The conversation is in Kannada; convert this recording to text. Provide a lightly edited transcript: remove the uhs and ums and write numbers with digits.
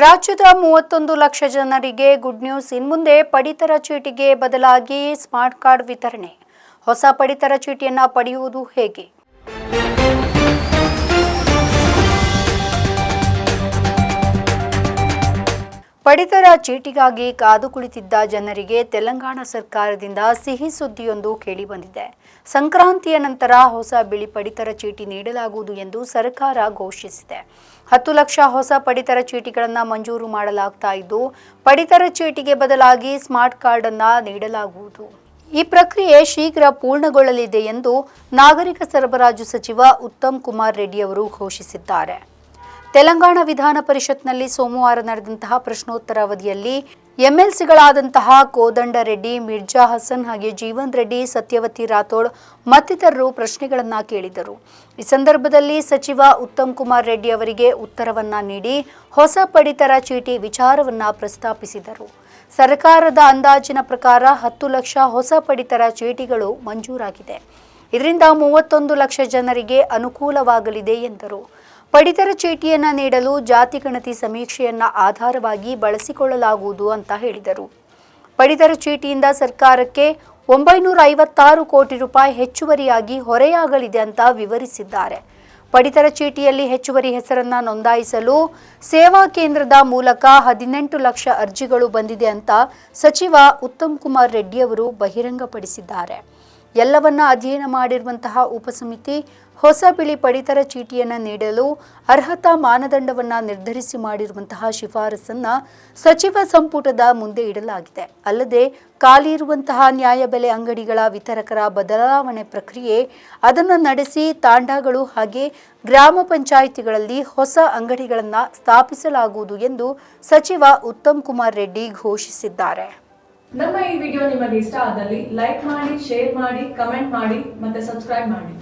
ರಾಜ್ಯದ 31 ಲಕ್ಷ ಜನರಿಗೆ ಗುಡ್ ನ್ಯೂಸ್. ಇನ್ಮುಂದೆ ಪಡಿತರ ಚೀಟಿಗೆ ಬದಲಾಗಿ ಸ್ಮಾರ್ಟ್ ಕಾರ್ಡ್ ವಿತರಣೆ. ಹೊಸ ಪಡಿತರ ಚೀಟಿಯನ್ನು ಪಡೆಯುವುದು ಹೇಗೆ? ಪಡಿತರ ಚೀಟಿಗಾಗಿ ಕಾದು ಕುಳಿತಿದ್ದ ಜನರಿಗೆ ತೆಲಂಗಾಣ ಸರ್ಕಾರದಿಂದ ಸಿಹಿ ಸುದ್ದಿಯೊಂದು ಕೇಳಿಬಂದಿದೆ. ಸಂಕ್ರಾಂತಿಯ ನಂತರ ಹೊಸ ಬಿಳಿ ಪಡಿತರ ಚೀಟಿ ನೀಡಲಾಗುವುದು ಎಂದು ಸರ್ಕಾರ ಘೋಷಿಸಿದೆ. 10 ಲಕ್ಷ ಹೊಸ ಪಡಿತರ ಚೀಟಿಗಳನ್ನು ಮಂಜೂರು ಮಾಡಲಾಗ್ತಾ ಇದ್ದು, ಪಡಿತರ ಚೀಟಿಗೆ ಬದಲಾಗಿ ಸ್ಮಾರ್ಟ್ ಕಾರ್ಡ್ ಅನ್ನು ನೀಡಲಾಗುವುದು. ಈ ಪ್ರಕ್ರಿಯೆ ಶೀಘ್ರ ಪೂರ್ಣಗೊಳ್ಳಲಿದೆ ಎಂದು ನಾಗರಿಕ ಸರಬರಾಜು ಸಚಿವ ಉತ್ತಮ್ ಕುಮಾರ್ ರೆಡ್ಡಿ ಅವರು ಘೋಷಿಸಿದ್ದಾರೆ. ತೆಲಂಗಾಣ ವಿಧಾನ ಪರಿಷತ್ನಲ್ಲಿ ಸೋಮವಾರ ನಡೆದಂತಹ ಪ್ರಶ್ನೋತ್ತರ ಅವಧಿಯಲ್ಲಿ ಎಂಎಲ್ಸಿಗಳಾದಂತಹ ಕೋದಂಡ ರೆಡ್ಡಿ, ಮಿರ್ಜಾ ಹಸನ್ ಹಾಗೆ ಜೀವನ್ ರೆಡ್ಡಿ, ಸತ್ಯವತಿ ರಾಥೋಡ್ ಮತ್ತಿತರರು ಪ್ರಶ್ನೆಗಳನ್ನು ಕೇಳಿದರು. ಈ ಸಂದರ್ಭದಲ್ಲಿ ಸಚಿವ ಉತ್ತಮ್ ಕುಮಾರ್ ರೆಡ್ಡಿ ಅವರಿಗೆ ಉತ್ತರವನ್ನ ನೀಡಿ ಹೊಸ ಪಡಿತರ ಚೀಟಿ ವಿಚಾರವನ್ನ ಪ್ರಸ್ತಾಪಿಸಿದರು. ಸರ್ಕಾರದ ಅಂದಾಜಿನ ಪ್ರಕಾರ 10 ಲಕ್ಷ ಹೊಸ ಪಡಿತರ ಚೀಟಿಗಳು ಮಂಜೂರಾಗಿದೆ. ಇದರಿಂದ 31 ಲಕ್ಷ ಜನರಿಗೆ ಅನುಕೂಲವಾಗಲಿದೆ ಎಂದರು. ಪಡಿತರ ಚೀಟಿಯನ್ನು ನೀಡಲು ಜಾತಿ ಗಣತಿ ಸಮೀಕ್ಷೆಯನ್ನ ಆಧಾರವಾಗಿ ಬಳಸಿಕೊಳ್ಳಲಾಗುವುದು ಅಂತ ಹೇಳಿದರು. ಪಡಿತರ ಚೀಟಿಯಿಂದ ಸರ್ಕಾರಕ್ಕೆ 956 ಕೋಟಿ ರೂಪಾಯಿ ಹೆಚ್ಚುವರಿಯಾಗಿ ಹೊರೆಯಾಗಲಿದೆ ಅಂತ ವಿವರಿಸಿದ್ದಾರೆ. ಪಡಿತರ ಚೀಟಿಯಲ್ಲಿ ಹೆಚ್ಚುವರಿ ಹೆಸರನ್ನ ನೋಂದಾಯಿಸಲು ಸೇವಾ ಕೇಂದ್ರದ ಮೂಲಕ 18 ಲಕ್ಷ ಅರ್ಜಿಗಳು ಬಂದಿದೆ ಅಂತ ಸಚಿವ ಉತ್ತಮ್ ಕುಮಾರ್ ರೆಡ್ಡಿ ಅವರು ಬಹಿರಂಗಪಡಿಸಿದ್ದಾರೆ. ಎಲ್ಲವನ್ನ ಅಧ್ಯಯನ ಮಾಡಿರುವಂತಹ ಉಪಸಮಿತಿ ಹೊಸ ಬಿಳಿ ಪಡಿತರ ಚೀಟಿಯನ್ನು ನೀಡಲು ಅರ್ಹತಾ ಮಾನದಂಡವನ್ನ ನಿರ್ಧರಿಸಿ ಮಾಡಿರುವಂತಹ ಶಿಫಾರಸನ್ನ ಸಚಿವ ಸಂಪುಟದ ಮುಂದೆ ಇಡಲಾಗಿದೆ. ಅಲ್ಲದೆ ಖಾಲಿ ಇರುವಂತಹ ನ್ಯಾಯಬೆಲೆ ಅಂಗಡಿಗಳ ವಿತರಕರ ಬದಲಾವಣೆ ಪ್ರಕ್ರಿಯೆ ಅದನ್ನು ನಡೆಸಿ ತಾಂಡಾಗಳು ಹಾಗೆ ಗ್ರಾಮ ಪಂಚಾಯಿತಿಗಳಲ್ಲಿ ಹೊಸ ಅಂಗಡಿಗಳನ್ನು ಸ್ಥಾಪಿಸಲಾಗುವುದು ಎಂದು ಸಚಿವ ಉತ್ತಮ್ ಕುಮಾರ್ ರೆಡ್ಡಿ ಘೋಷಿಸಿದ್ದಾರೆ. ನಮ್ಮ ಈ ವಿಡಿಯೋ ನಿಮಗೆ ಇಷ್ಟ ಆದಲ್ಲಿ ಲೈಕ್ ಮಾಡಿ, ಶೇರ್ ಮಾಡಿ, ಕಮೆಂಟ್ ಮಾಡಿ ಮತ್ತೆ ಸಬ್ಸ್ಕ್ರೈಬ್ ಮಾಡಿ.